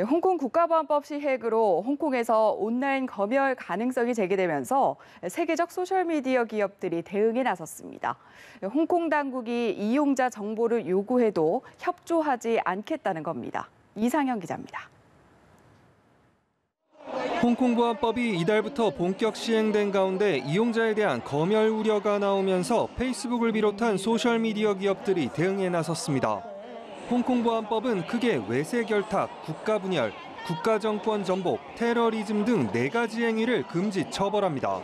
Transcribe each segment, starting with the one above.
홍콩 국가보안법 시행으로 홍콩에서 온라인 검열 가능성이 제기되면서 세계적 소셜미디어 기업들이 대응에 나섰습니다. 홍콩 당국이 이용자 정보를 요구해도 협조하지 않겠다는 겁니다. 이상현 기자입니다. 홍콩 보안법이 이달부터 본격 시행된 가운데 이용자에 대한 검열 우려가 나오면서 페이스북을 비롯한 소셜미디어 기업들이 대응에 나섰습니다. 홍콩 보안법은 크게 외세 결탁, 국가 분열, 국가정권 전복, 테러리즘 등 4가지 행위를 금지 처벌합니다.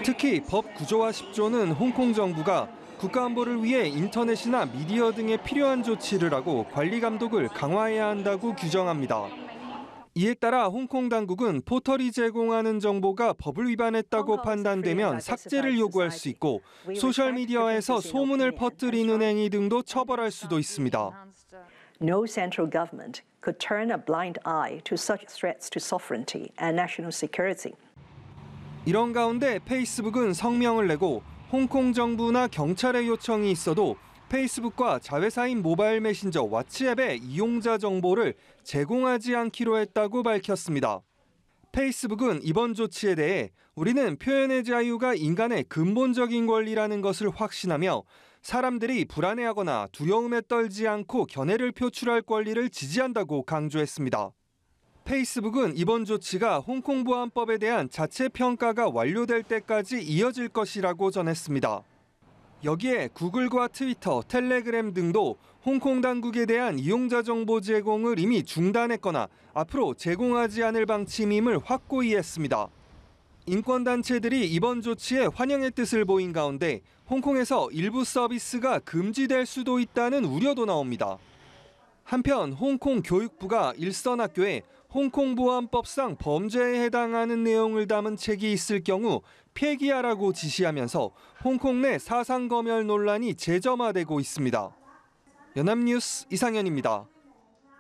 특히 법 9조와 10조는 홍콩 정부가 국가안보를 위해 인터넷이나 미디어 등에 필요한 조치를 하고 관리 감독을 강화해야 한다고 규정합니다. 이에 따라 홍콩 당국은 포털이 제공하는 정보가 법을 위반했다고 판단되면 삭제를 요구할 수 있고 소셜미디어에서 소문을 퍼뜨리는 행위 등도 처벌할 수도 있습니다. No central government could turn a blind eye to such threats to sovereignty and national security. 이런 가운데 페이스북은 성명을 내고 홍콩 정부나 경찰의 요청이 있어도 페이스북과 자회사인 모바일 메신저 왓츠앱의 이용자 정보를 제공하지 않기로 했다고 밝혔습니다. 페이스북은 이번 조치에 대해 우리는 표현의 자유가 인간의 근본적인 권리라는 것을 확신하며 사람들이 불안해하거나 두려움에 떨지 않고 견해를 표출할 권리를 지지한다고 강조했습니다. 페이스북은 이번 조치가 홍콩 보안법에 대한 자체 평가가 완료될 때까지 이어질 것이라고 전했습니다. 여기에 구글과 트위터, 텔레그램 등도 홍콩 당국에 대한 이용자 정보 제공을 이미 중단했거나 앞으로 제공하지 않을 방침임을 확고히 했습니다. 인권단체들이 이번 조치에 환영의 뜻을 보인 가운데 홍콩에서 일부 서비스가 금지될 수도 있다는 우려도 나옵니다. 한편 홍콩 교육부가 일선학교에 홍콩 보안법상 범죄에 해당하는 내용을 담은 책이 있을 경우 폐기하라고 지시하면서 홍콩 내 사상 검열 논란이 재점화되고 있습니다. 연합뉴스 이상현입니다.